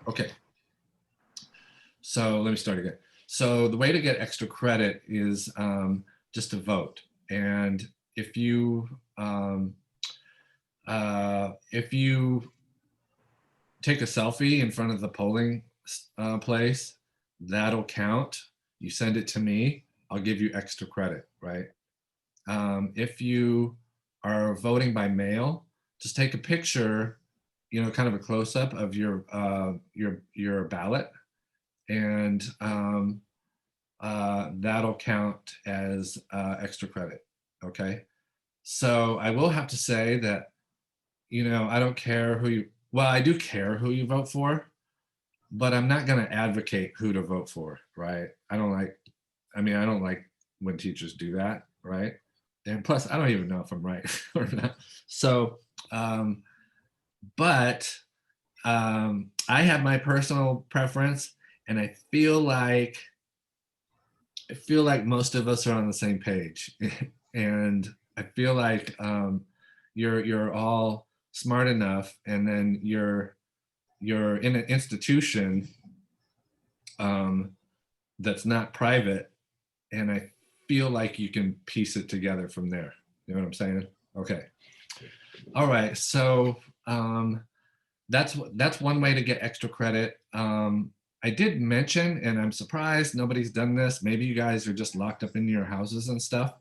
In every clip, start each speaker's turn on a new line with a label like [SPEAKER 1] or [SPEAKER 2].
[SPEAKER 1] Okay, so let me start again. So the way to get extra credit is just to vote. And if you if you take a selfie in front of the polling place, that'll count. You send it to me, I'll give you extra credit, right? If you are voting by mail, just take a picture, kind of a close up of your ballot, and that'll count as extra credit. Okay. So I will have to say that, I don't care who you, well, I do care who you vote for, but I'm not going to advocate who to vote for, right? I don't like when teachers do that, right? And plus, I don't even know if I'm right or not. So, um, but I have my personal preference, and I feel like most of us are on the same page, and I feel like you're all smart enough, and then you're in an institution um, that's not private, and I feel like you can piece it together from there. You know what I'm saying? Okay. All right. So that's one way to get extra credit. I did mention, and I'm surprised nobody's done this. Maybe you guys are just locked up in your houses and stuff,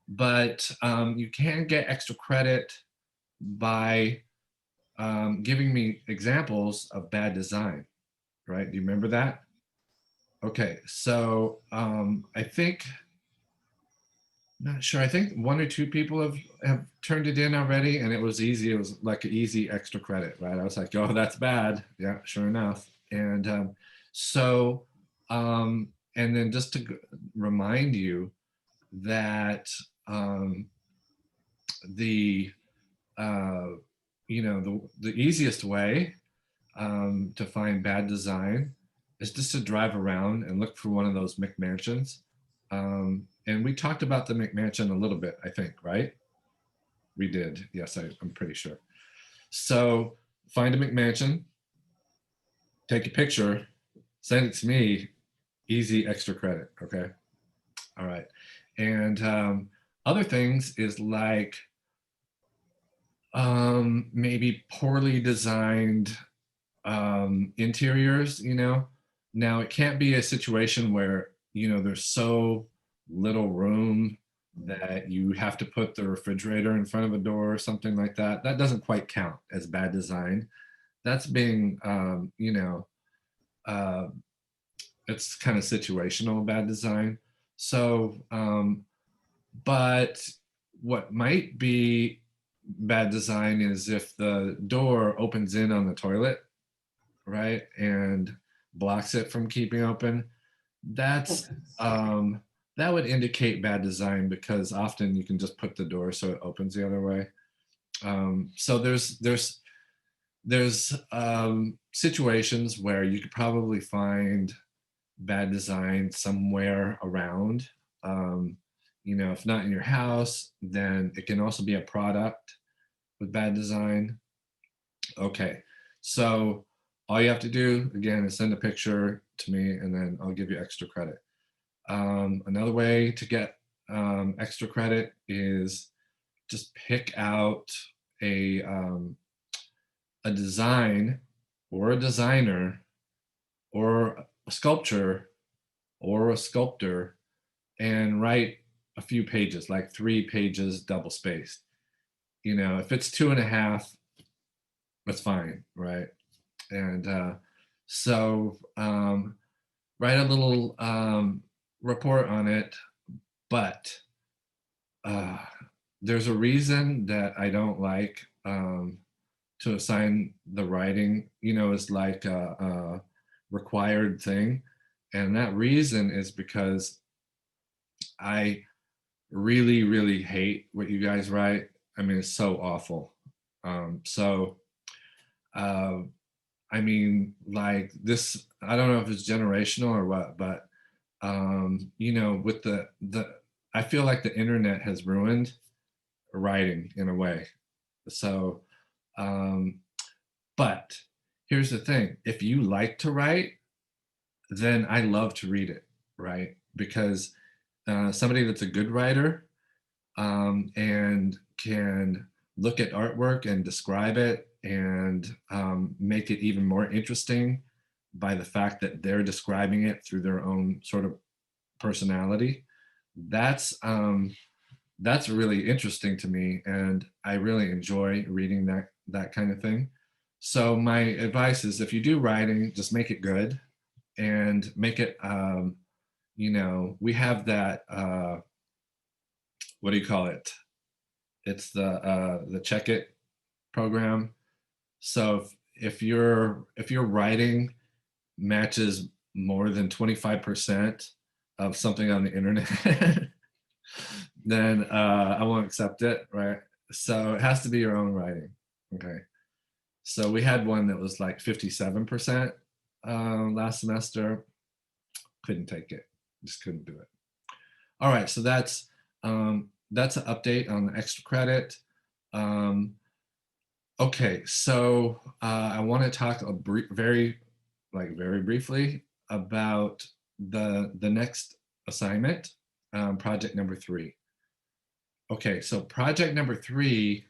[SPEAKER 1] but you can get extra credit by giving me examples of bad design, right? Do you remember that? Okay, so I think, not sure, I think one or two people have turned it in already, and it was easy. It was like an easy extra credit, right? I was like, oh, that's bad. Yeah, sure enough. And so, and then just to remind you that the uh, the easiest way to find bad design is just to drive around and look for one of those McMansions. And we talked about the McMansion a little bit, I think, right? We did. Yes, I'm pretty sure. So find a McMansion, take a picture, send it to me, easy extra credit. Okay. All right. And other things is like maybe poorly designed interiors, Now it can't be a situation where, there's so little room that you have to put the refrigerator in front of a door or something like that. That doesn't quite count as bad design. That's being, uh, it's kind of situational bad design. So, but what might be bad design is if the door opens in on the toilet, right, and blocks it from keeping open. That's that would indicate bad design, because often you can just put the door so it opens the other way. So there's situations where you could probably find bad design somewhere around. If not in your house, then it can also be a product with bad design. Okay, so all you have to do again is send a picture to me, and then I'll give you extra credit. Another way to get extra credit is just pick out a um, a design or a designer or a sculpture or a sculptor, and write a few pages, like 3 pages double spaced. If it's 2.5, that's fine, right? And so write a little report on it, but uh, there's a reason that I don't like to assign the writing, is like a required thing. And that reason is because I really, really hate what you guys write. I mean, it's so awful. So, uh, I mean, like this, I don't know if it's generational or what, but with I feel like the internet has ruined writing in a way. So, um, but here's the thing. If you like to write, then I love to read it, right? Because somebody that's a good writer and can look at artwork and describe it and make it even more interesting by the fact that they're describing it through their own sort of personality. That's that's really interesting to me, and I really enjoy reading that kind of thing. So my advice is, if you do writing, just make it good and make it. We have that. What do you call it? It's the check it program. So if your writing matches more than 25% of something on the internet, then I won't accept it, right? So it has to be your own writing. Okay. So we had one that was like 57% last semester. Couldn't take it. Just couldn't do it. All right. So that's an update on the extra credit. Um, okay. So I want to talk very briefly about the next assignment, project number 3. Okay, so project number 3.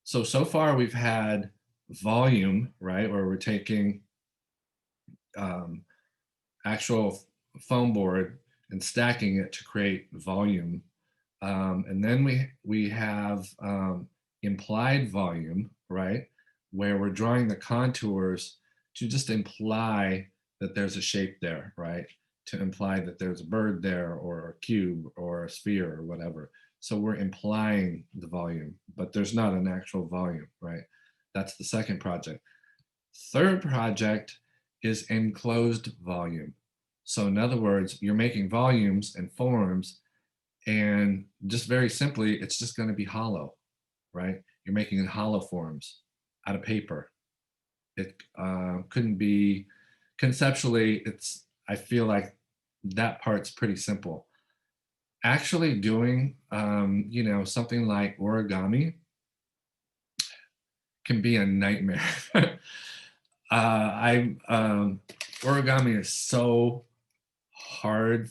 [SPEAKER 1] So far we've had volume, right, where we're taking um, actual foam board and stacking it to create volume, and then we have implied volume, right, where we're drawing the contours to just imply that there's a shape there, right, to imply that there's a bird there or a cube or a sphere or whatever. So we're implying the volume, but there's not an actual volume, right? That's the second project. Third project is enclosed volume. So in other words, you're making volumes and forms, and just very simply, it's just going to be hollow, right? You're making hollow forms out of paper. It couldn't be conceptually. I feel like that part's pretty simple. Actually doing, something like origami can be a nightmare. I Origami is so hard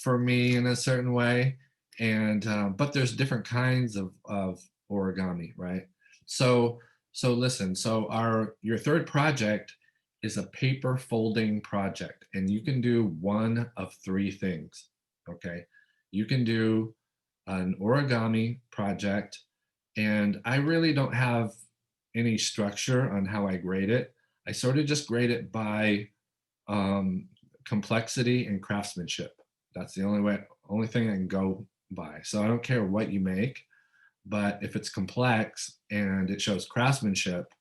[SPEAKER 1] for me in a certain way, and but there's different kinds of origami, right? So listen. So your third project is a paper folding project, and you can do one of 3 things. Okay, you can do an origami project, and I really don't have any structure on how I grade it. I sort of just grade it by um, complexity and craftsmanship. That's the only thing I can go by. So I don't care what you make, but if it's complex and it shows craftsmanship,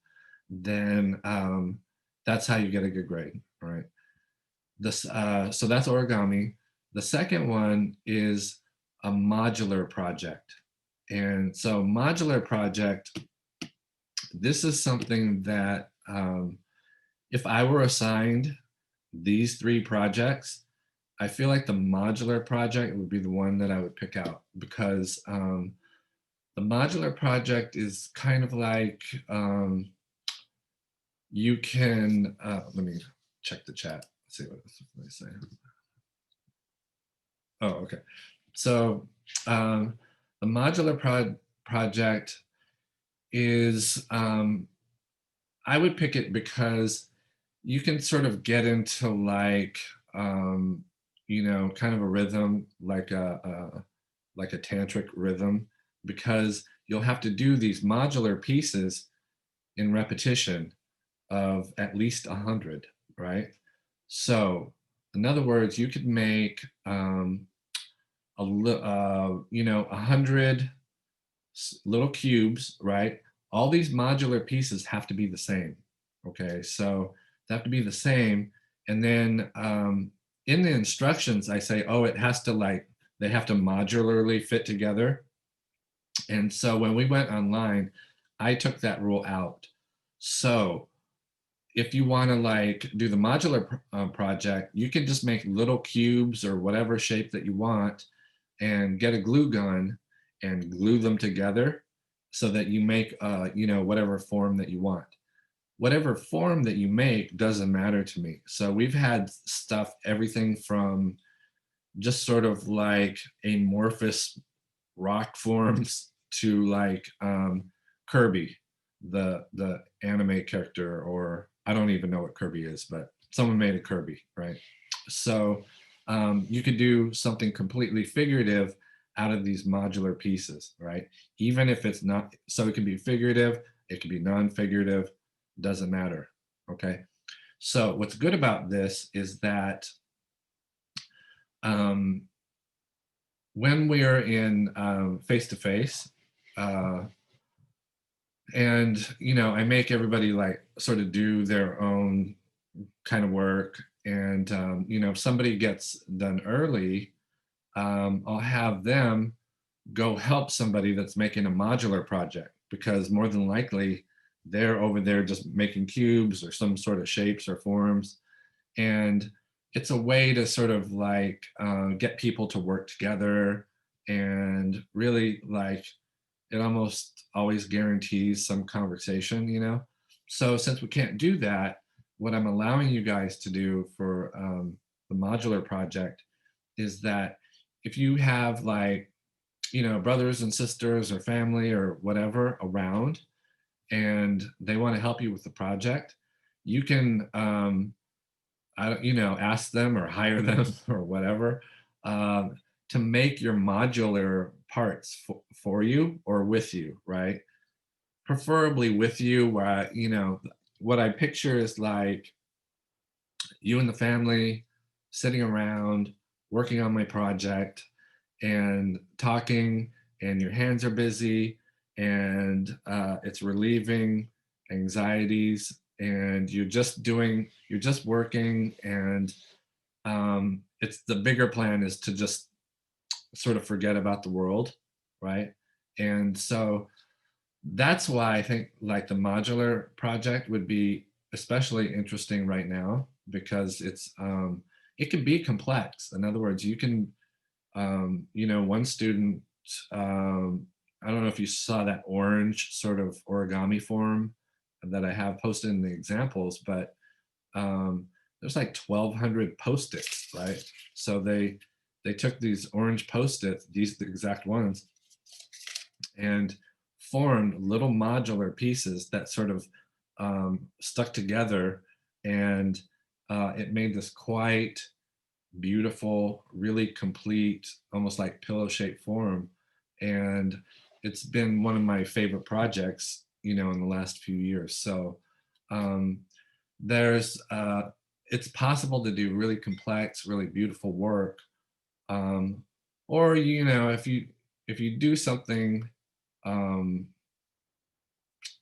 [SPEAKER 1] then that's how you get a good grade. All right. So that's origami. The second one is a modular project. And so modular project, this is something that if I were assigned these 3 projects, I feel like the modular project would be the one that I would pick out, because the modular project is kind of like you can, let me check the chat. Let's see what they say. Oh, okay. So the modular project is, I would pick it because you can sort of get into like, kind of a rhythm, like a tantric rhythm, because you'll have to do these modular pieces in repetition of at least 100, right? So, in other words, you could make 100 little cubes, right? All these modular pieces have to be the same. Okay, so they have to be the same, and then in the instructions, I say, oh, it has to they have to modularly fit together. And so when we went online, I took that rule out. So if you want to do the modular project, you can just make little cubes or whatever shape that you want, and get a glue gun and glue them together so that you make whatever form that you want. whatever form that you make doesn't matter to me. So we've had stuff, everything from just sort of like amorphous rock forms to like Kirby, the anime character, or I don't even know what Kirby is, but someone made a Kirby, right? So you could do something completely figurative out of these modular pieces, right? Even if it's not, so it can be figurative, it can be non-figurative, doesn't matter, okay? So what's good about this is that um, when we are in face to face, and I make everybody like sort of do their own kind of work, and if somebody gets done early, I'll have them go help somebody that's making a modular project, because more than likely they're over there just making cubes or some sort of shapes or forms. And it's a way to sort of like get people to work together, and really like it almost always guarantees some conversation. So since we can't do that, what I'm allowing you guys to do for the modular project is that if you have like brothers and sisters or family or whatever around, and they want to help you with the project, you can I don't, ask them or hire them or whatever, um, to make your modular parts for you or with you, right? Preferably with you, where, what I picture is like you and the family sitting around working on my project and talking, and your hands are busy, and it's relieving anxieties, and you're just working, and it's the bigger plan is to just sort of forget about the world, right? And so that's why I think like the modular project would be especially interesting right now, because it can be complex. In other words, you can one student, um, I don't know if you saw that orange sort of origami form that I have posted in the examples, but there's like 1,200 post-its, right? So they took these orange post-its, these the exact ones, and formed little modular pieces that sort of stuck together, and it made this quite beautiful, really complete, almost like pillow-shaped form. And it's been one of my favorite projects, in the last few years. So um, there's it's possible to do really complex, really beautiful work, um, or if you do something um,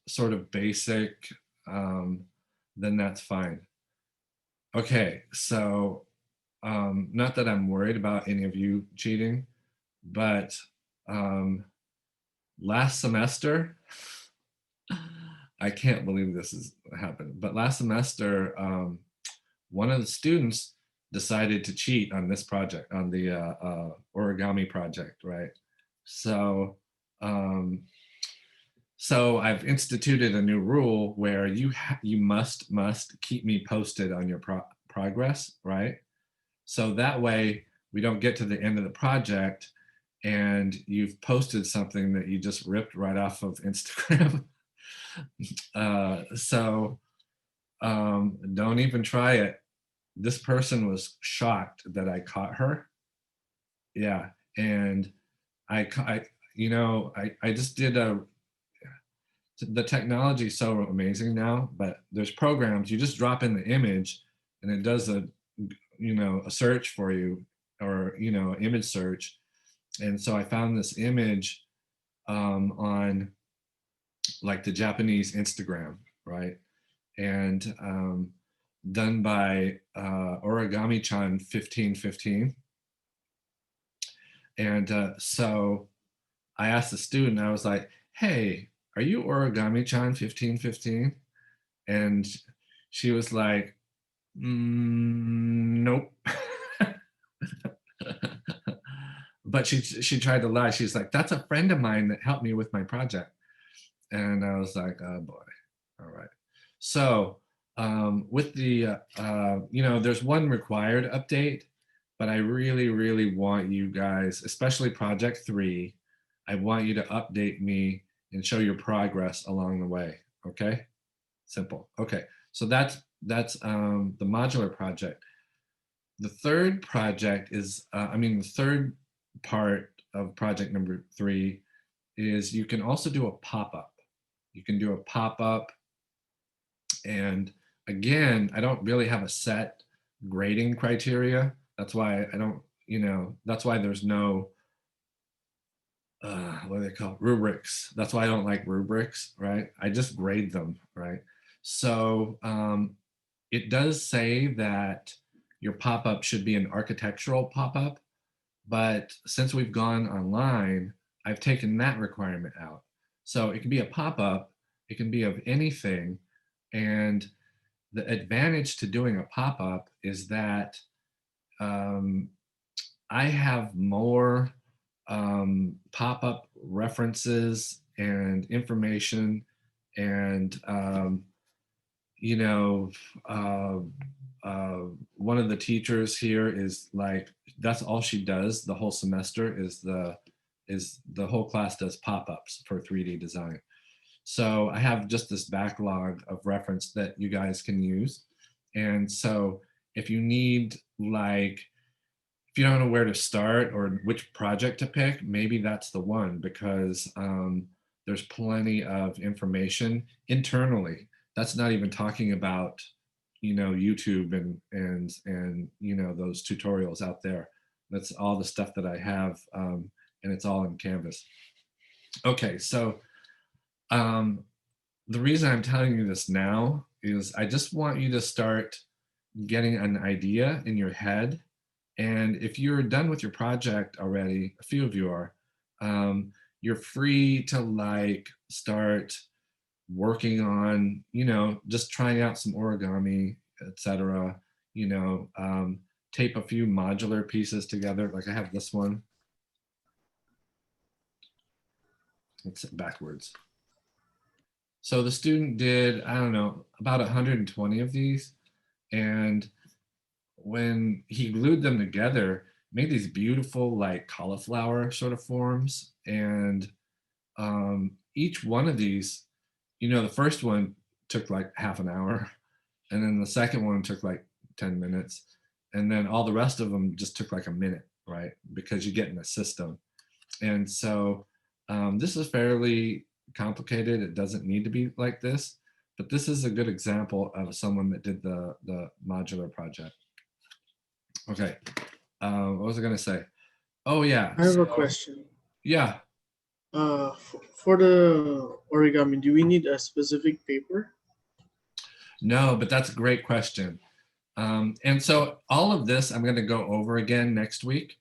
[SPEAKER 1] sort of basic, um, then that's fine. Okay, so not that I'm worried about any of you cheating, but um, last semester, I can't believe this has happened, but last semester, one of the students decided to cheat on this project, on the origami project, right? So, um, so I've instituted a new rule where you must keep me posted on your progress, right? So that way we don't get to the end of the project and you've posted something that you just ripped right off of Instagram. So don't even try it. This person was shocked that I caught her. Yeah. And I just did the technology is so amazing now, but there's programs, you just drop in the image and it does a search for you, or image search. And so I found this image on like the Japanese Instagram, right? And done by Origami-chan 1515. And so I asked the student, I was like, hey, are you Origami-chan 1515? And she was like, nope. But she tried to lie. She's like, that's a friend of mine that helped me with my project. And I was like, oh boy, all right. So with the, there's one required update, but I really, really want you guys, especially project 3, I want you to update me and show your progress along the way. Okay, simple. Okay, so that's the modular project. The third project is, the third part of project number 3 is you can also do a pop-up. You can do a pop-up, and again, I don't really have a set grading criteria. That's why I don't, that's why there's no, what do they call rubrics. That's why I don't like rubrics, right? I just grade them, right? So it does say that your pop-up should be an architectural pop-up, but since we've gone online, I've taken that requirement out. So it can be a pop-up, it can be of anything, and the advantage to doing a pop-up is that um, I have more pop-up references and information, and you know, uh, one of the teachers here is like, that's all she does the whole semester is the whole class does pop-ups for 3D design. So I have just this backlog of reference that you guys can use. And so if you need, like, if you don't know where to start or which project to pick, maybe that's the one, because there's plenty of information internally. That's not even talking about, YouTube and those tutorials out there. That's all the stuff that I have, and it's all in Canvas. Okay, so um, the reason I'm telling you this now is I just want you to start getting an idea in your head. And if you're done with your project already, a few of you are, you're free to like start working on, just trying out some origami, etc. Tape a few modular pieces together. Like I have this one. It's backwards. So the student did, I don't know, about 120 of these. And when he glued them together, made these beautiful like cauliflower sort of forms. And each one of these, the first one took like half an hour, and then the second one took like 10 minutes, and then all the rest of them just took like a minute, right? Because you get in a system. And so this is fairly complicated. It doesn't need to be like this, but this is a good example of someone that did the modular project. Okay, what was I gonna say? Oh yeah,
[SPEAKER 2] I have a question.
[SPEAKER 1] yeah.
[SPEAKER 2] For the origami, do we need a specific paper?
[SPEAKER 1] No, but that's a great question. And so all of this I'm gonna go over again next week,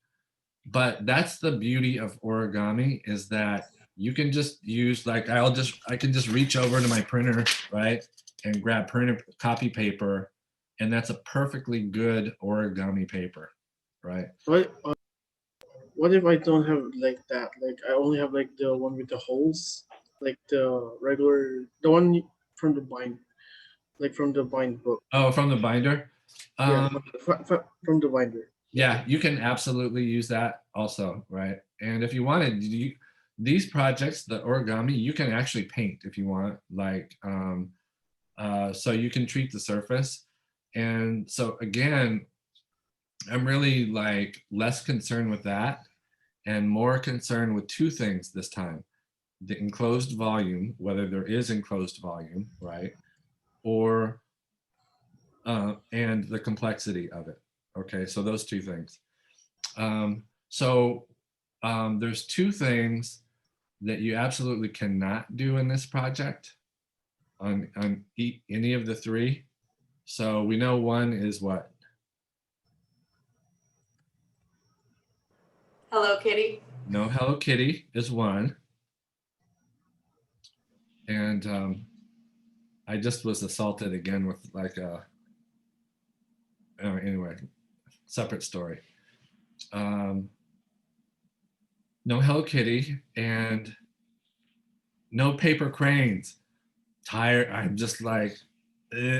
[SPEAKER 1] but that's the beauty of origami, is that you can just use, like, I can just reach over to my printer, right, and grab printer copy paper, and that's a perfectly good origami paper, right?
[SPEAKER 2] What if I don't have like that? Like I only have like the one with the holes, like the regular, the one from the bind, like from the bind book.
[SPEAKER 1] Oh, from the binder.
[SPEAKER 2] Yeah,
[SPEAKER 1] um,
[SPEAKER 2] from the binder.
[SPEAKER 1] yeah, you can absolutely use that also, right? And if you wanted, these projects, the origami, you can actually paint if you want, like, so you can treat the surface. And so again, I'm really like less concerned with that and more concerned with two things this time: the enclosed volume, whether there is enclosed volume, right? Or and the complexity of it. Okay, so those two things. So there's two things that you absolutely cannot do in this project on any of the three. So we know one is what?
[SPEAKER 3] Hello Kitty.
[SPEAKER 1] No Hello Kitty is one. And I just was assaulted again with like a, anyway, separate story. No Hello Kitty and no paper cranes. Tired. I'm just like,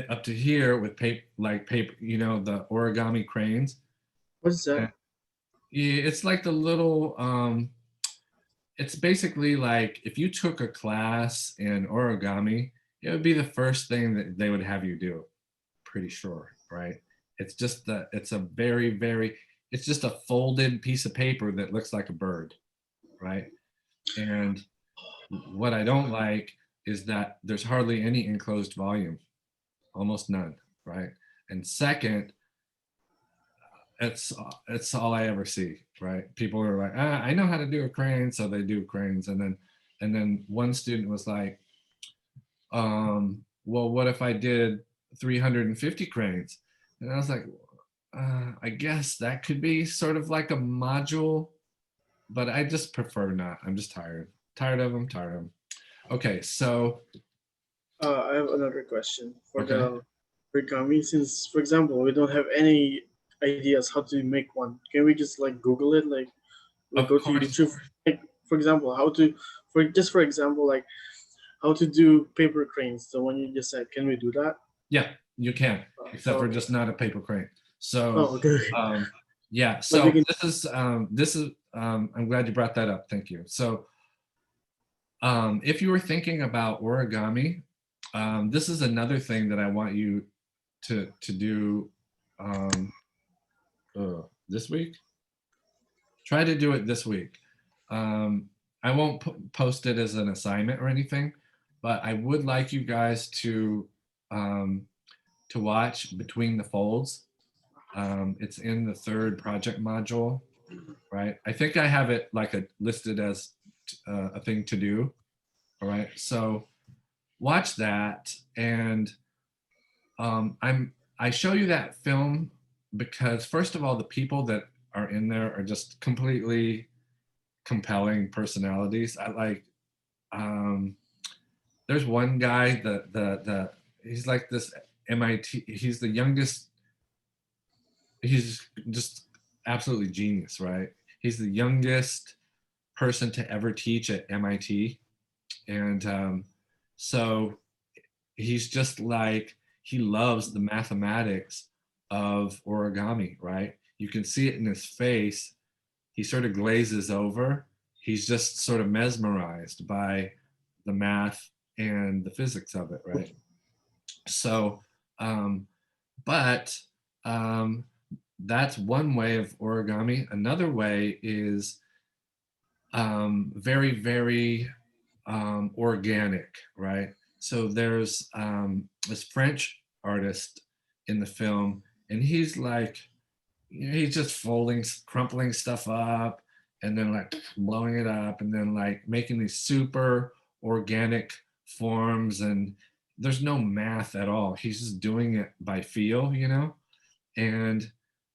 [SPEAKER 1] up to here with paper, like paper, the origami cranes.
[SPEAKER 2] What's that?
[SPEAKER 1] And yeah, it's like the little, it's basically like if you took a class in origami, it would be the first thing that they would have you do. Pretty sure, right? It's a it's just a folded piece of paper that looks like a bird, right? And what I don't like is that there's hardly any enclosed volume, almost none, right? And second, it's all I ever see, right? People are like, I know how to do a crane, so they do cranes, and then one student was like, well, what if I did 350 cranes? And I was like, I guess that could be sort of like a module, but I just prefer not. I'm just tired of them, tired of them. Okay, so
[SPEAKER 2] I have another question for
[SPEAKER 1] okay,
[SPEAKER 2] the origami. Since, for example, we don't have any ideas how to make one, can we just like Google it? Like
[SPEAKER 1] of
[SPEAKER 2] go to
[SPEAKER 1] course,
[SPEAKER 2] YouTube. Like for example, how to for example like how to do paper cranes. The one you just said. Can we do that?
[SPEAKER 1] yeah, you can, except for
[SPEAKER 2] Okay.
[SPEAKER 1] just not a paper crane. So,
[SPEAKER 2] Oh, okay.
[SPEAKER 1] um, yeah,
[SPEAKER 2] But we
[SPEAKER 1] so
[SPEAKER 2] can.
[SPEAKER 1] I'm glad you brought that up. Thank you. So, if you were thinking about origami, this is another thing that I want you to do um, this week. Try to do it this week. Um, I won't post it as an assignment or anything, but I would like you guys um, to watch Between the Folds. It's in the third project module, right? I think I have it like listed as a thing to do. All right, so watch that, and I show you that film because first of all, the people that are in there are just completely compelling personalities. I like um, there's one guy the he's like this MIT. He's the youngest. He's just absolutely genius, right? He's the youngest person to ever teach at MIT, and so he's just like he loves the mathematics of origami, right? You can see it in his face. He sort of glazes over. He's just sort of mesmerized by the math and the physics of it, right? So, um, but um, that's one way of origami. Another way is very, very organic, right? So there's this French artist in the film, and he's like, he's just folding, crumpling stuff up, and then like blowing it up, and then like making these super organic forms, and there's no math at all. He's just doing it by feel. And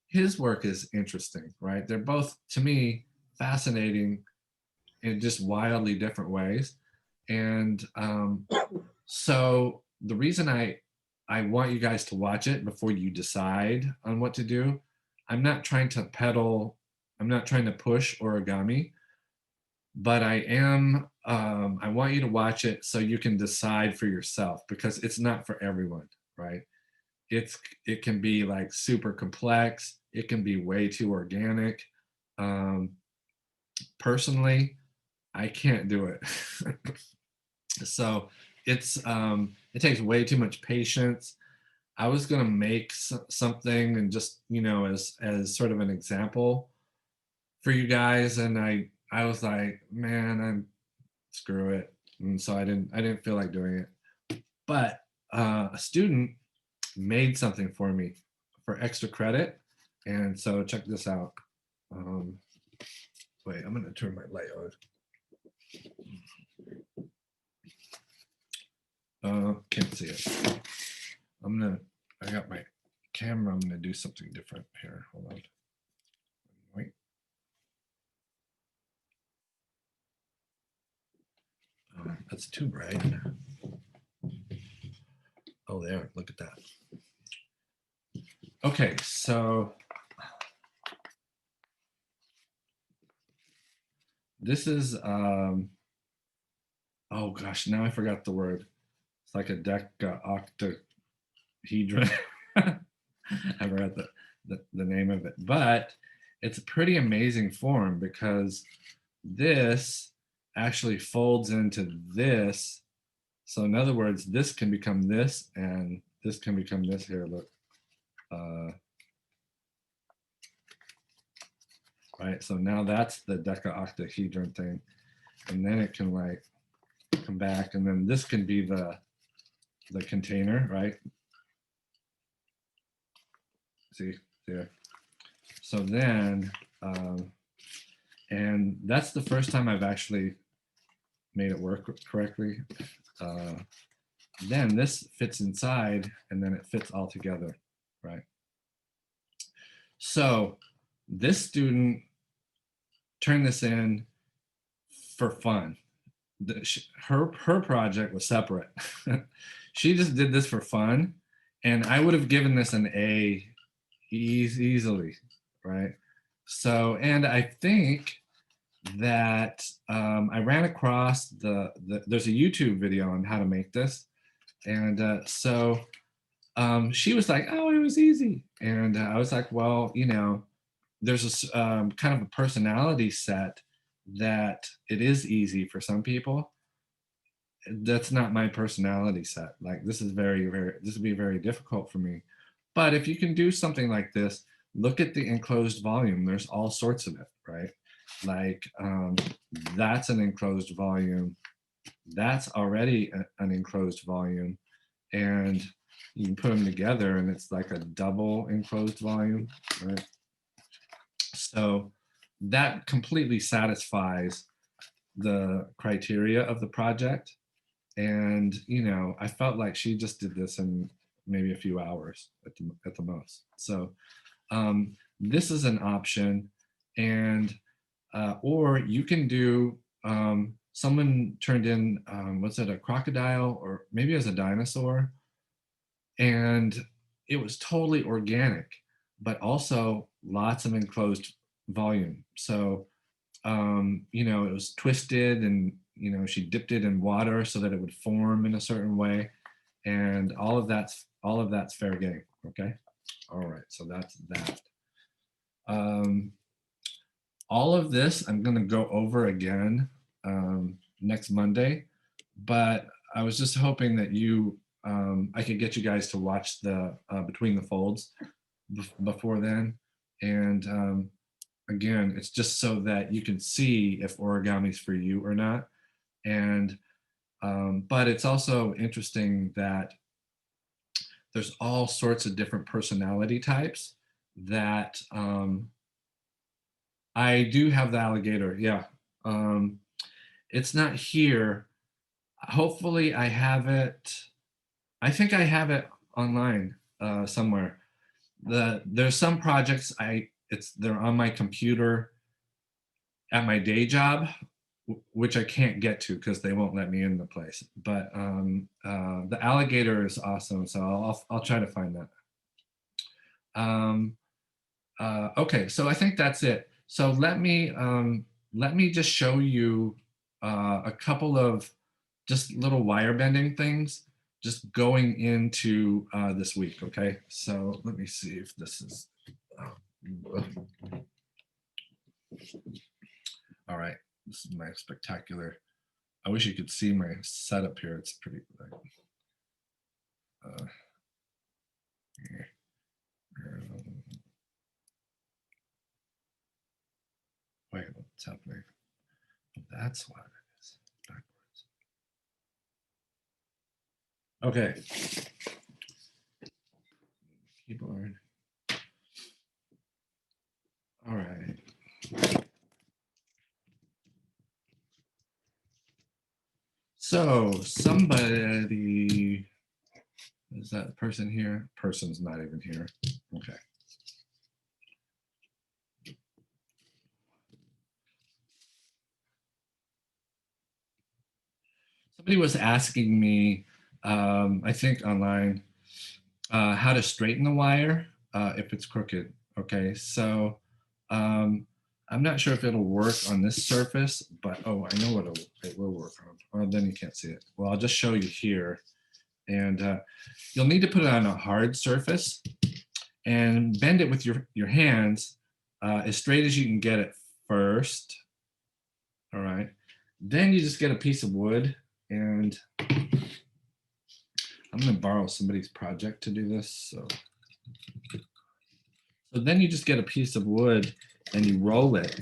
[SPEAKER 1] his work is interesting, right? They're both, to me, fascinating in just wildly different ways. And so the reason I want you guys to watch it before you decide on what to do, I'm not trying to peddle, I'm not trying to push origami, but I want you to watch it so you can decide for yourself because it's not for everyone, right? It's it can be like super complex. It can be way too organic. Um, Personally, I can't do it. So it takes way too much patience. I was gonna make something and just as sort of an example for you guys, and I was like, man, I'm screw it, and so I didn't feel like doing it. But a student made something for me for extra credit, and so check this out. Um, Wait, I'm gonna turn my light on. Can't see it. I'm gonna. I got my camera. I'm gonna do something different here. Hold on. Wait. That's too bright. Oh, there. Look at that. Okay, so this is. Oh gosh, now I forgot the word. It's like a deck octa. dodecahedron. I forgot the name of it, but it's a pretty amazing form because this actually folds into this. So in other words, this can become this and this can become this here, look. Right, so now that's the decaoctahedron thing. And then it can like come back, and then this can be the container, right? See there. So then, and that's the first time I've actually made it work correctly. Then this fits inside, and then it fits all together, right? So this student turned this in for fun. Her project was separate. She just did this for fun, and I would have given this an A easily, right? So, and I think that I ran across there's a YouTube video on how to make this, and so she was like, "Oh, it was easy," and I was like, "Well, you know, there's a kind of a personality set that it is easy for some people. That's not my personality set. Like this is this would be very difficult for me. But if you can do something like this, look at the enclosed volume. There's all sorts of it, right? Like that's an enclosed volume. That's already an enclosed volume. And you can put them together and it's like a double enclosed volume, right? So that completely satisfies the criteria of the project. And, you know, I felt like she just did this in maybe a few hours at the most. So this is an option. And, or you can do, someone turned in, what's it, a crocodile or maybe as a dinosaur. And it was totally organic, but also lots of enclosed volume. So, you know, it was twisted and, you know, she dipped it in water so that it would form in a certain way. And all of that's fair game. Okay. All right. So that's that. All of this I'm going to go over again next Monday, but I was just hoping that I could get you guys to watch the Between the Folds before then. And again, it's just so that you can see if origami's for you or not. And but it's also interesting that there's all sorts of different personality types that I do have the alligator. Yeah. It's not here. Hopefully I have it. I think I have it online somewhere. There's some projects they're on my computer at my day job, which I can't get to because they won't let me in the place. But the alligator is awesome, so I'll try to find that. Okay, so I think that's it. So let me just show you a couple of just little wire bending things just going into this week. Okay, so let me see if this is. All right, this is my spectacular. I wish you could see my setup here. It's pretty like. Here. Wait, what's happening? That's what it is. Backwards. Okay. Keyboard. All right. So somebody, is that person here? Person's not even here. Okay. Somebody was asking me, I think online, how to straighten the wire if it's crooked. Okay, so I'm not sure if it'll work on this surface, but oh, I know what it will work on. Or then you can't see it. Well, I'll just show you here. And you'll need to put it on a hard surface and bend it with your hands as straight as you can get it first. All right. Then you just get a piece of wood, and I'm going to borrow somebody's project to do this. So then you just get a piece of wood and you roll it.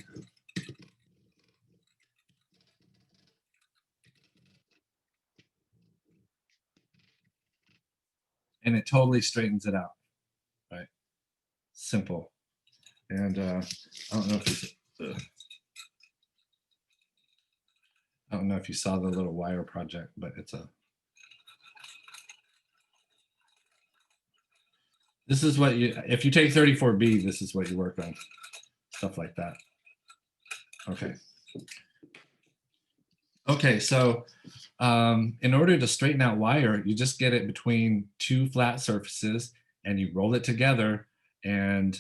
[SPEAKER 1] And it totally straightens it out, right? Simple. And I don't know if I don't know if you saw the little wire project, but this is what if you take 34B, this is what you work on, stuff like that. Okay. Okay, so in order to straighten out wire, you just get it between two flat surfaces and you roll it together, and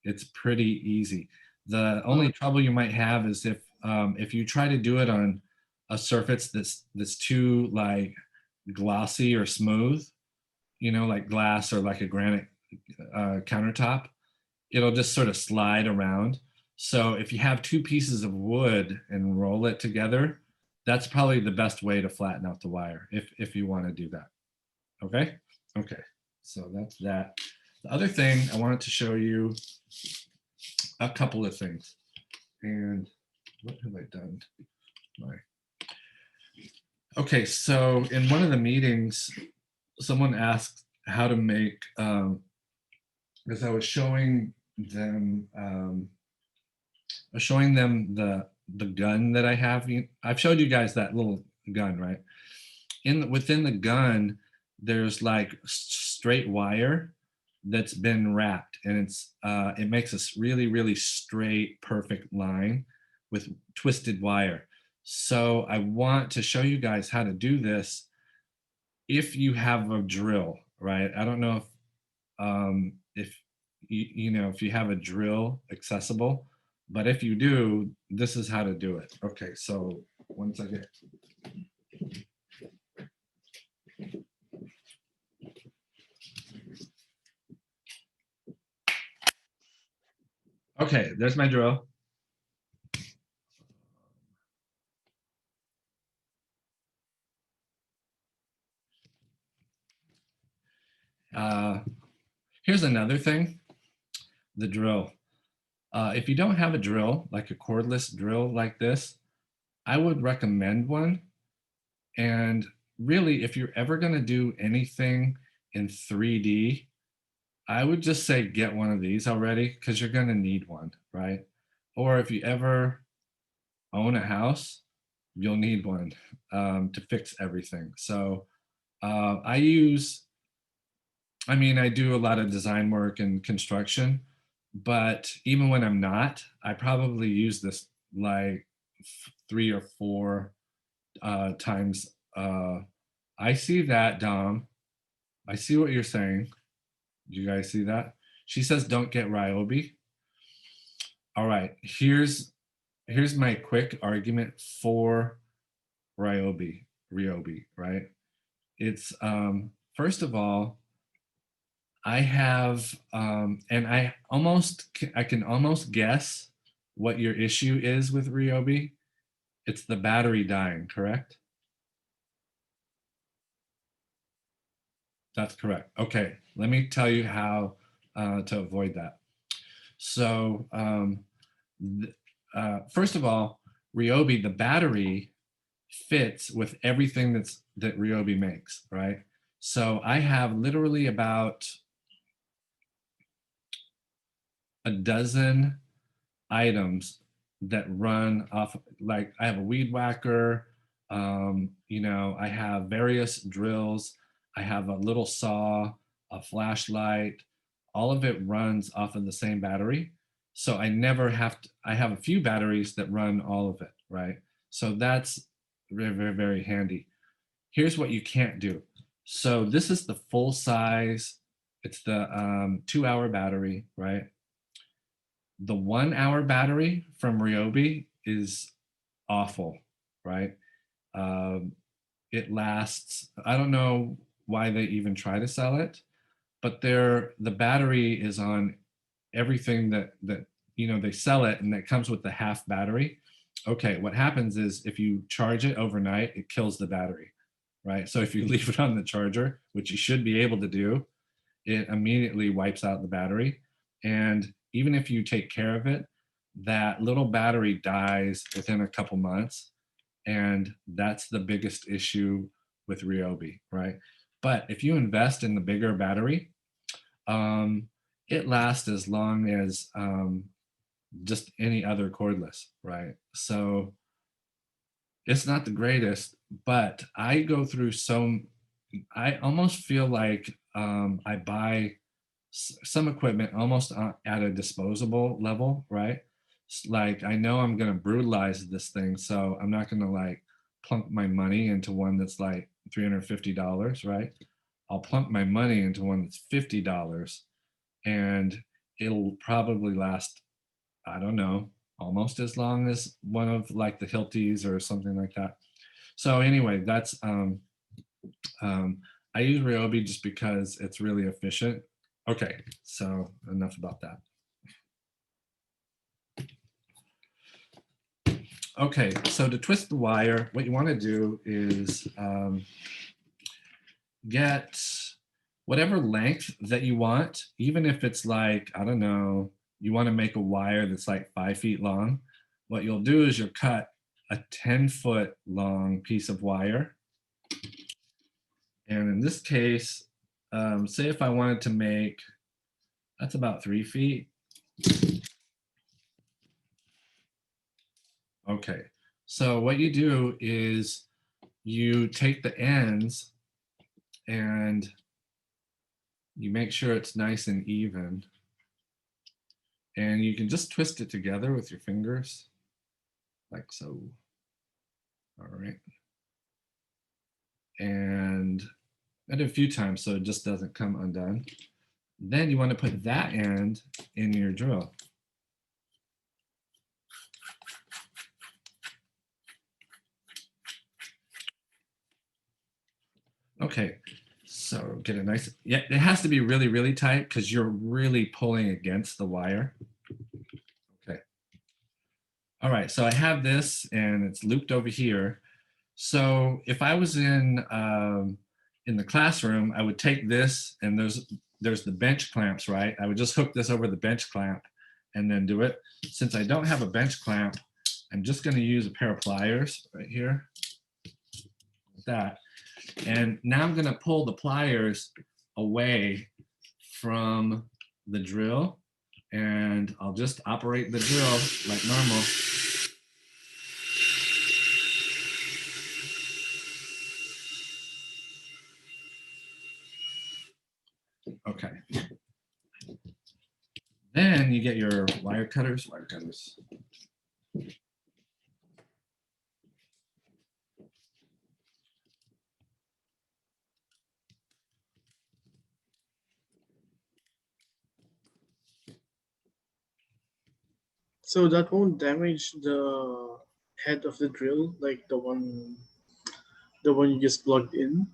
[SPEAKER 1] it's pretty easy. The only trouble you might have is if you try to do it on a surface that's too like glossy or smooth, like glass or like a granite countertop, it'll just sort of slide around. So if you have two pieces of wood and roll it together, that's probably the best way to flatten out the wire if you want to do that. Okay? Okay, so that's that. The other thing I wanted to show you a couple of things. And what have I done? Okay, so in one of the meetings, someone asked how to make, because I was showing them the gun that I have. I've showed you guys that little gun, right? Within the gun, there's like straight wire that's been wrapped, and it makes a really straight, perfect line with twisted wire. So I want to show you guys how to do this if you have a drill, right? I don't know if if you have a drill accessible, but if you do, this is how to do it. Okay, so once I get okay, there's my drill. Here's another thing, the drill. If you don't have a drill, like a cordless drill like this, I would recommend one. And really, if you're ever going to do anything in 3D, I would just say get one of these already, because you're going to need one, right? Or if you ever own a house, you'll need one to fix everything. So I do a lot of design work and construction, but even when I'm not, I probably use this like 3 or 4 times. I see that, Dom. I see what you're saying. Do you guys see that? She says, don't get Ryobi. All right, here's my quick argument for Ryobi, right? It's first of all, I have and I can almost guess what your issue is with Ryobi. It's the battery dying, correct? That's correct. Okay, let me tell you how to avoid that. So first of all, Ryobi, the battery fits with everything that Ryobi makes, right? So I have literally about a dozen items that run off, like I have a weed whacker, I have various drills, I have a little saw, a flashlight, all of it runs off of the same battery. So I never have to, I have a few batteries that run all of it, right? So that's very handy. Here's what you can't do. So this is the full size, it's the 2-hour battery, right? The 1-hour battery from Ryobi is awful, right? It lasts, I don't know why they even try to sell it. But the battery is on everything that they sell it, and it comes with the half battery. Okay, what happens is if you charge it overnight, it kills the battery, right? So if you leave it on the charger, which you should be able to do, it immediately wipes out the battery. And even if you take care of it, that little battery dies within a couple months. And that's the biggest issue with Ryobi, right? But if you invest in the bigger battery, um, it lasts as long as just any other cordless, right? So it's not the greatest, but I go through I almost feel like I buy some equipment almost at a disposable level, right? Like I know I'm going to brutalize this thing, so I'm not going to like plunk my money into one that's like $350, right? I'll plunk my money into one that's $50, and it'll probably last, I don't know, almost as long as one of like the Hiltis or something like that. So anyway, that's um, I use Ryobi just because it's really efficient. Okay, so enough about that. Okay, so to twist the wire, what you want to do is get whatever length that you want, even if it's like, I don't know, you want to make a wire that's like 5 feet long. What you'll do is you'll cut a 10-foot long piece of wire. And in this case, say if I wanted to make, that's about 3 feet. Okay, so what you do is you take the ends and you make sure it's nice and even. And you can just twist it together with your fingers, like so. All right. And I did a few times so it just doesn't come undone. Then you want to put that end in your drill. Okay, so get it nice. Yeah, it has to be really, really tight because you're really pulling against the wire. Okay. All right, so I have this and it's looped over here. So if I was in the classroom, I would take this, and there's the bench clamps, right? I would just hook this over the bench clamp and then do it. Since I don't have a bench clamp, I'm just going to use a pair of pliers right here, like that. And now I'm going to pull the pliers away from the drill, and I'll just operate the drill like normal. Okay. Then you get your wire cutters.
[SPEAKER 2] So that won't damage the head of the drill, like the one you just plugged in.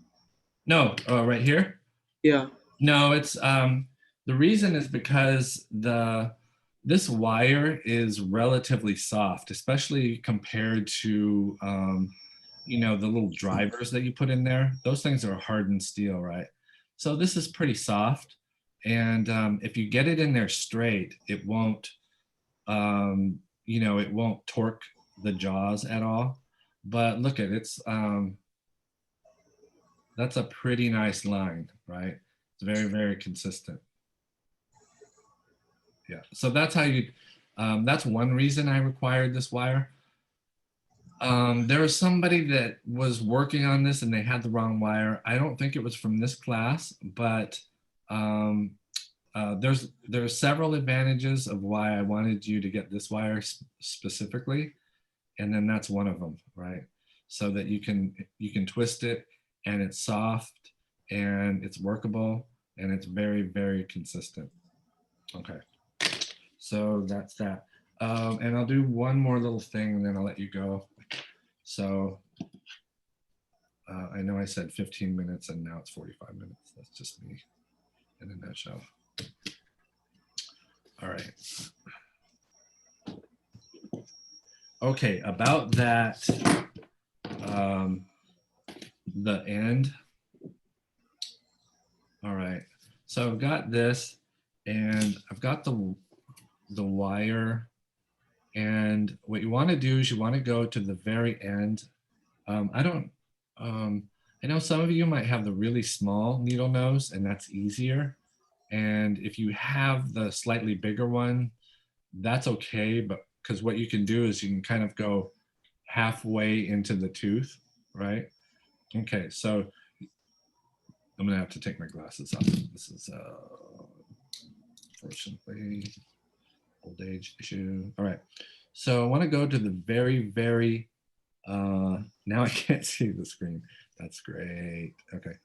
[SPEAKER 1] No, right here.
[SPEAKER 2] Yeah.
[SPEAKER 1] No, it's the reason is because this wire is relatively soft, especially compared to the little drivers that you put in there. Those things are hardened steel, right? So this is pretty soft, and if you get it in there straight, it won't it won't torque the jaws at all. But look at that's a pretty nice line, right? It's very, very consistent. Yeah. So that's how that's one reason I required this wire. There was somebody that was working on this and they had the wrong wire. I don't think it was from this class, but um, there's several advantages of why I wanted you to get this wire specifically, and then that's one of them, right? So that you can twist it, and it's soft, and it's workable, and it's very, very consistent. Okay, so that's that. And I'll do one more little thing, and then I'll let you go. So I know I said 15 minutes and now it's 45 minutes. That's just me in a nutshell. All right. Okay, about that, the end. All right, so I've got this and I've got the wire, and what you want to do is you want to go to the very end. I don't, I know some of you might have the really small needle nose and that's easier. And if you have the slightly bigger one, that's okay, but because what you can do is you can kind of go halfway into the tooth, right? Okay, so I'm gonna have to take my glasses off. This is unfortunately old age issue. All right, so I want to go to the very now I can't see the screen. That's great. Okay,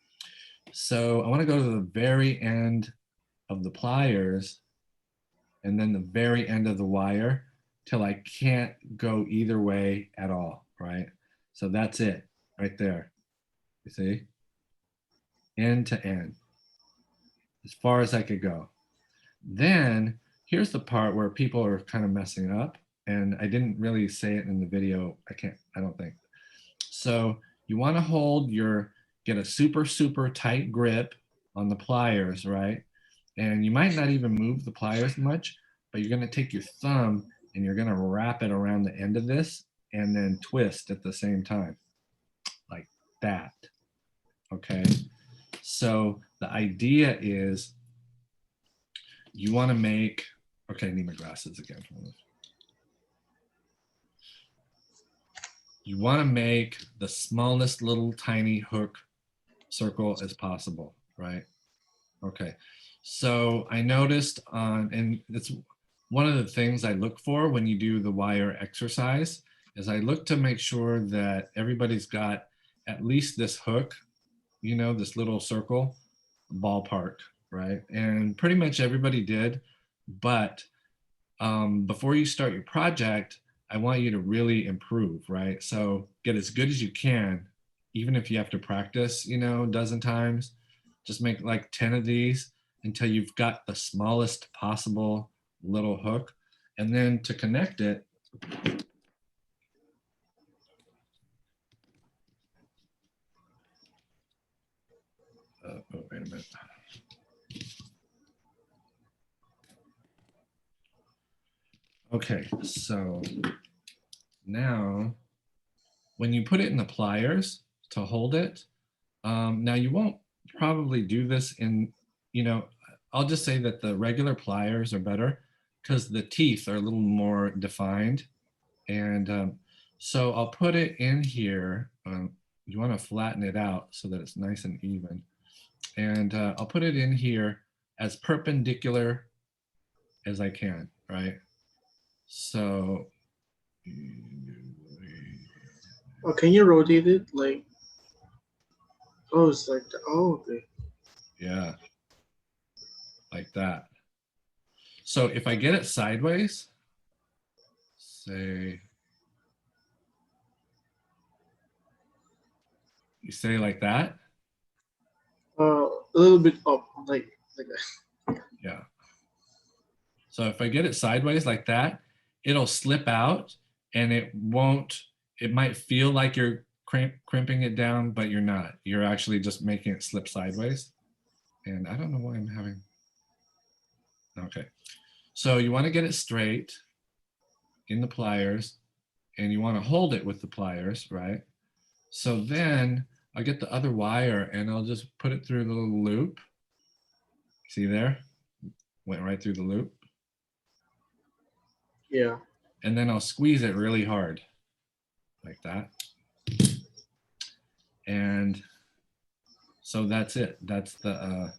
[SPEAKER 1] so I want to go to the very end of the pliers and then the very end of the wire till I can't go either way at all, right? So that's it right there. You see? End to end, as far as I could go. Then here's the part where people are kind of messing up, and I didn't really say it in the video. I don't think. So you want to get a super tight grip on the pliers, right? And you might not even move the pliers much, but you're going to take your thumb and you're going to wrap it around the end of this and then twist at the same time, like that. Okay. So the idea is you want to make, okay, I need my glasses again. You want to make the smallest little tiny hook circle as possible, right? Okay. So I noticed and it's one of the things I look for when you do the wire exercise is I look to make sure that everybody's got at least this hook, you know, this little circle ballpark, right? And pretty much everybody did. But before you start your project, I want you to really improve, right? So get as good as you can, even if you have to practice, you know, a dozen times. Just make like 10 of these until you've got the smallest possible little hook. And then to connect it, oh, wait a minute. Okay, so now when you put it in the pliers to hold it, now you won't probably do this in, you know, I'll just say that the regular pliers are better because the teeth are a little more defined. And so I'll put it in here. You want to flatten it out so that it's nice and even. And I'll put it in here as perpendicular as I can, right? So,
[SPEAKER 2] Oh, can you rotate it? Like, oh, it's like, oh, okay.
[SPEAKER 1] yeah, like that. So if I get it sideways, say, you say like that,
[SPEAKER 2] A little bit up, like that.
[SPEAKER 1] yeah. So if I get it sideways like that, it'll slip out and it might feel like you're crimping it down, but you're not. You're actually just making it slip sideways. And I don't know why I'm having, okay. So you want to get it straight in the pliers and you want to hold it with the pliers, right? So then I'll get the other wire and I'll just put it through the little loop. See there? Went right through the loop.
[SPEAKER 2] Yeah.
[SPEAKER 1] And then I'll squeeze it really hard like that. And so that's it. That's the,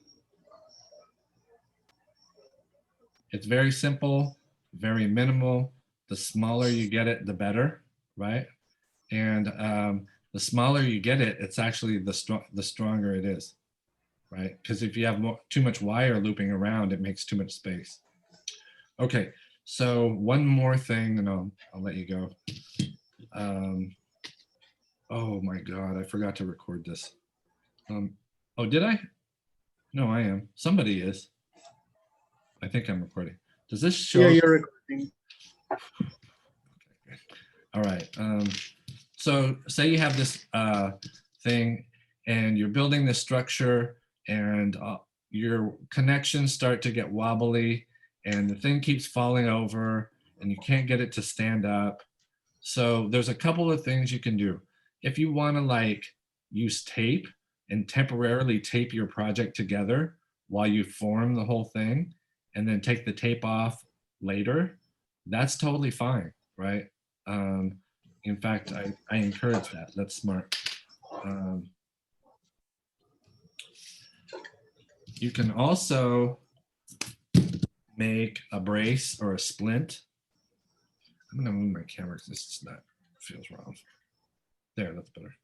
[SPEAKER 1] it's very simple, very minimal. The smaller you get it, the better, right? And the smaller you get it, it's actually the stronger it is, right? Because if you have too much wire looping around, it makes too much space. Okay, so one more thing, and I'll let you go. Oh my God, I forgot to record this. Um, oh, did I? No, I am. Somebody is. I think I'm recording. Does this
[SPEAKER 2] Yeah,
[SPEAKER 1] show?
[SPEAKER 2] you're recording.
[SPEAKER 1] All right. So say you have this thing and you're building this structure and your connections start to get wobbly and the thing keeps falling over and you can't get it to stand up. So there's a couple of things you can do. If you want to like use tape and temporarily tape your project together while you form the whole thing and then take the tape off later, that's totally fine, right? Um, in fact, I encourage that. That's smart. Um, you can also make a brace or a splint. I'm gonna move my camera because this is not feels wrong. There, that's better.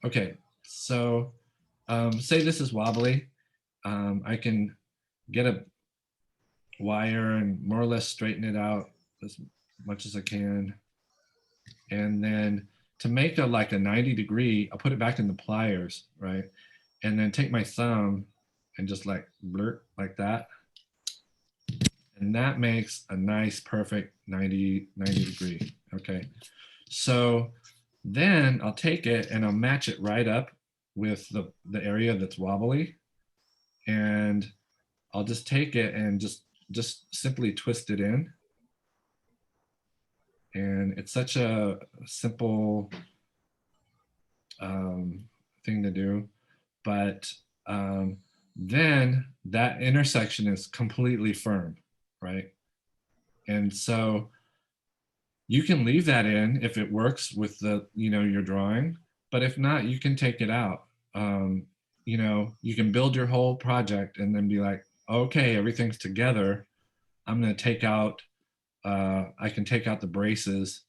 [SPEAKER 1] Okay, so say this is wobbly. I can get a wire and more or less straighten it out as much as I can. And then to make a like a 90-degree, I'll put it back in the pliers, right? And then take my thumb and just like blurt like that. And that makes a nice, perfect 90 degree, okay? So then I'll take it and I'll match it right up with the area that's wobbly. And I'll just take it and just simply twist it in. And it's such a simple thing to do. But then that intersection is completely firm, right? And so you can leave that in if it works with the, your drawing, but if not, you can take it out. You can build your whole project and then be like, okay, everything's together. I'm going to take out, I can take out the braces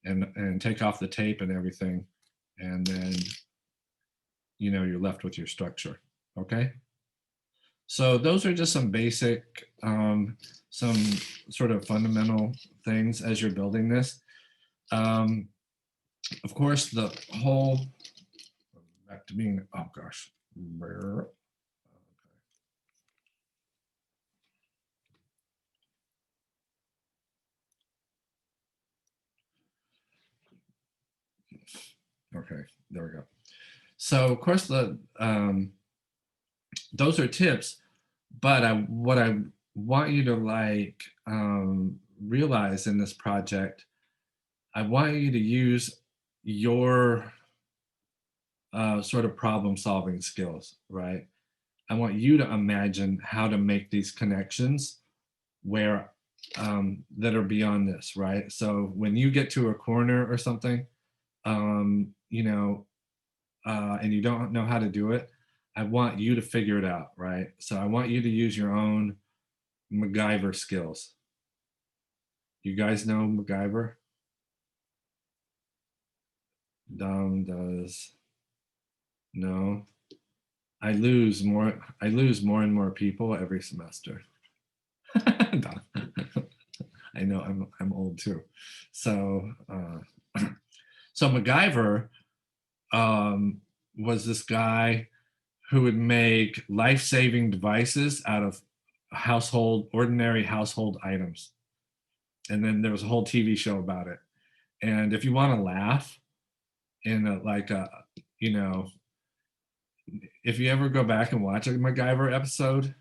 [SPEAKER 1] and take off the tape and everything. And then, you're left with your structure. Okay. So those are just some basic, some sort of fundamental things as you're building this. Um, of course, the whole, back to being, oh gosh. Okay, there we go. So of course those are tips, but what I want you to like realize in this project, I want you to use your sort of problem solving skills, right? I want you to imagine how to make these connections where that are beyond this, right? So when you get to a corner or something, and you don't know how to do it, I want you to figure it out, right? So I want you to use your own MacGyver skills. You guys know MacGyver? Dom does. No. I lose more and more people every semester. Dom. I know I'm old too. So so MacGyver was this guy who would make life-saving devices out of ordinary household items. And then there was a whole TV show about it. And if you want to laugh in you know, if you ever go back and watch a MacGyver episode,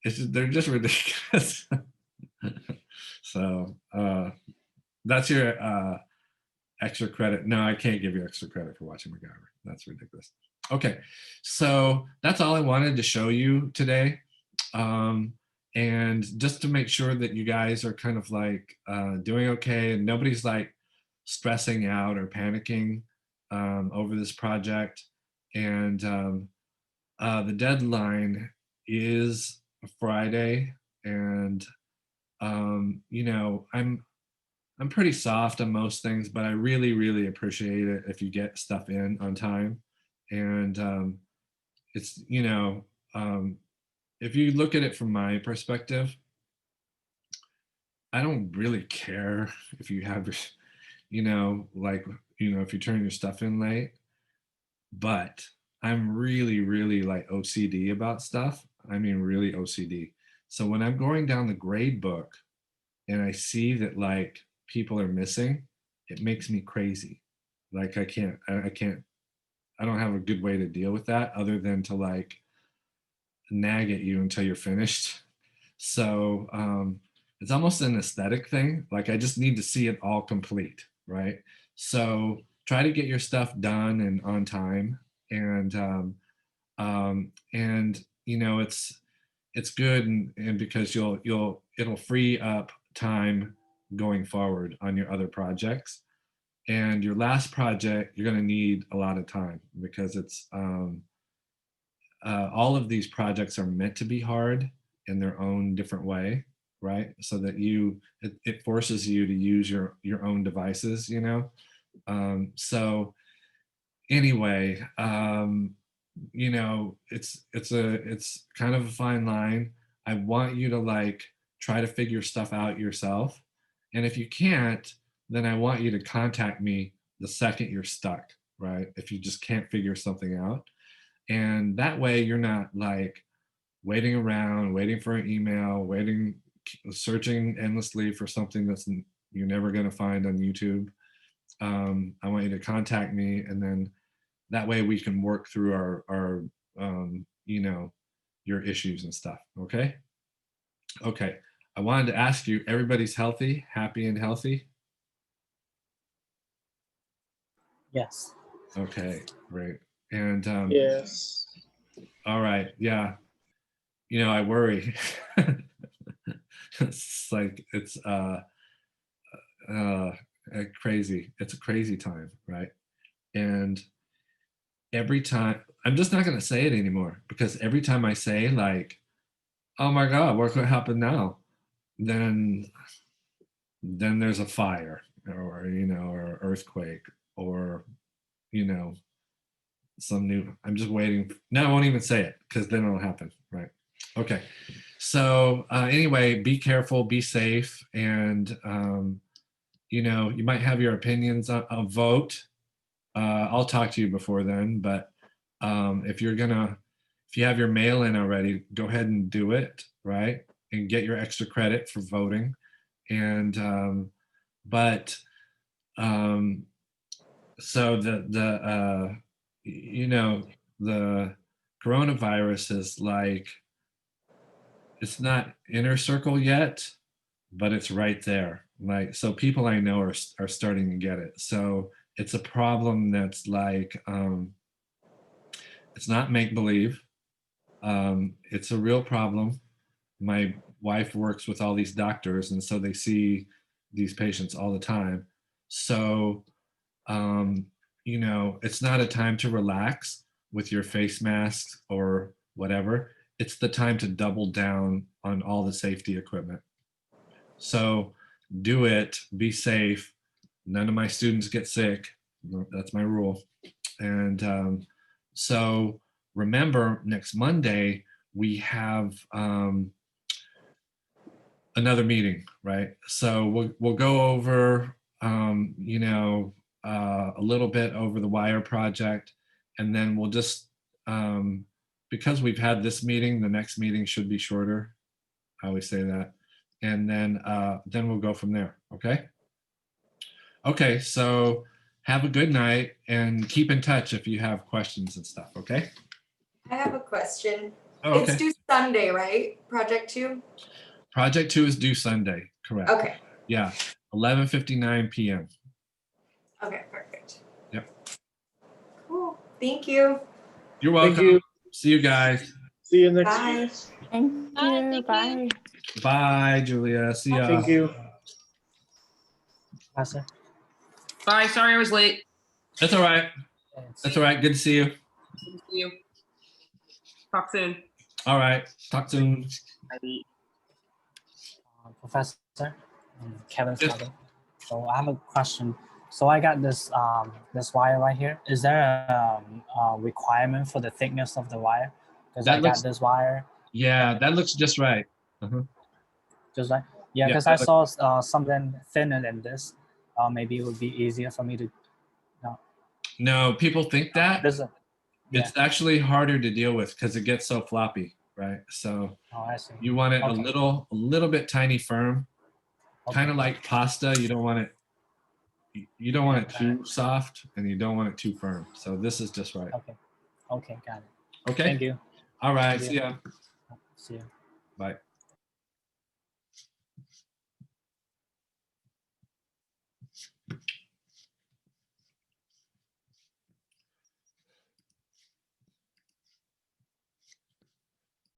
[SPEAKER 1] they're just ridiculous. So that's your extra credit. No, I can't give you extra credit for watching MacGyver. That's ridiculous. Okay, so that's all I wanted to show you today. And just to make sure that you guys are kind of like doing okay and nobody's like stressing out or panicking over this project. And the deadline is Friday. And, I'm pretty soft on most things, but I really, really appreciate it if you get stuff in on time. And it's, um, if you look at it from my perspective, I don't really care if you have, like, if you turn your stuff in late. But I'm really, really like OCD about stuff. I mean, really OCD. So when I'm going down the grade book and I see that like people are missing, it makes me crazy. Like I can't, I don't have a good way to deal with that other than to like nag at you until you're finished. So it's almost an aesthetic thing. Like I just need to see it all complete, right? So try to get your stuff done and on time, and it's good, and because it'll free up time going forward on your other projects. And your last project, you're going to need a lot of time because it's all of these projects are meant to be hard in their own different way, right? So that it forces you to use your own devices, so anyway, it's kind of a fine line. I want you to like try to figure stuff out yourself, and if you can't, then I want you to contact me the second you're stuck, right? If you just can't figure something out, and that way you're not like waiting around, waiting for an email, searching endlessly for something you're never going to find on YouTube. I want you to contact me, and then that way we can work through our your issues and stuff. Okay. Okay. I wanted to ask you, everybody's healthy, happy and healthy?
[SPEAKER 3] Yes.
[SPEAKER 1] Okay, great. And
[SPEAKER 2] Yes.
[SPEAKER 1] all right, yeah. I worry. It's like uh crazy. It's a crazy time, right? And every time, I'm just not going to say it anymore, because every time I say like, oh my god, what could happen now, then there's a fire, or earthquake, or you know I'm just waiting. No, I won't even say it, because then it'll happen, right? Okay. So anyway, be careful, be safe, and you might have your opinions on a vote. I'll talk to you before then, but if you have your mail in already, go ahead and do it, right? And get your extra credit for voting. And but so the coronavirus is like, it's not inner circle yet, but it's right there. Like, so people I know are starting to get it. So it's a problem that's like, it's not make believe. It's a real problem. My wife works with all these doctors, and so they see these patients all the time. So, it's not a time to relax with your face masks or whatever. It's the time to double down on all the safety equipment. So do it, be safe. None of my students get sick. That's my rule. And so remember, next Monday, we have another meeting, right? So we'll go over, a little bit over the wire project, and then we'll just, because we've had this meeting, the next meeting should be shorter. I always say that. And then we'll go from there. Okay. Okay. So have a good night, and keep in touch if you have questions and stuff. Okay.
[SPEAKER 4] I have a question.
[SPEAKER 1] Oh,
[SPEAKER 4] It's
[SPEAKER 1] okay.
[SPEAKER 4] due Sunday, right? Project 2?
[SPEAKER 1] Project 2 is due Sunday. Correct.
[SPEAKER 4] Okay.
[SPEAKER 1] Yeah. 11:59 p.m.
[SPEAKER 4] Okay, perfect.
[SPEAKER 1] Yep.
[SPEAKER 4] Cool. Thank you.
[SPEAKER 1] You're welcome.
[SPEAKER 2] Thank you.
[SPEAKER 1] See you guys.
[SPEAKER 2] See you next
[SPEAKER 4] Bye.
[SPEAKER 2] week.
[SPEAKER 5] Thank
[SPEAKER 6] Bye,
[SPEAKER 5] you.
[SPEAKER 6] thank
[SPEAKER 5] Bye.
[SPEAKER 6] you.
[SPEAKER 1] Bye, Julia. See ya.
[SPEAKER 2] Thank you.
[SPEAKER 3] Pastor.
[SPEAKER 7] Bye. Sorry I was late.
[SPEAKER 1] That's all right.
[SPEAKER 3] It's-
[SPEAKER 1] That's all right. Good to see you.
[SPEAKER 7] Good to see you. Talk soon.
[SPEAKER 1] All right. Talk soon.
[SPEAKER 7] Bye.
[SPEAKER 3] Professor Kevin
[SPEAKER 1] Yes.
[SPEAKER 3] Scott. So I have a question. So I got this wire right here. Is there a requirement for the thickness of the wire? Because
[SPEAKER 1] That
[SPEAKER 3] I
[SPEAKER 1] looks-
[SPEAKER 3] got this wire
[SPEAKER 1] Yeah, that looks just right. Uh-huh.
[SPEAKER 3] just like
[SPEAKER 1] Yeah,
[SPEAKER 3] because
[SPEAKER 1] that
[SPEAKER 3] I saw something thinner than this. Maybe it would be easier for me to
[SPEAKER 1] No, people think that.
[SPEAKER 3] Doesn't. Yeah.
[SPEAKER 1] It's actually harder to deal with because it gets so floppy, right? So
[SPEAKER 3] Oh, I see.
[SPEAKER 1] you want it
[SPEAKER 3] Okay.
[SPEAKER 1] a little bit tiny firm,
[SPEAKER 3] Okay.
[SPEAKER 1] kind of like pasta. You don't want it too soft and you don't want it too firm. So this is just right.
[SPEAKER 3] Okay. Okay. Got it.
[SPEAKER 1] Okay.
[SPEAKER 3] Thank you.
[SPEAKER 1] All right.
[SPEAKER 3] Thank
[SPEAKER 1] See
[SPEAKER 3] you.
[SPEAKER 1] ya.
[SPEAKER 3] See you.
[SPEAKER 1] Bye.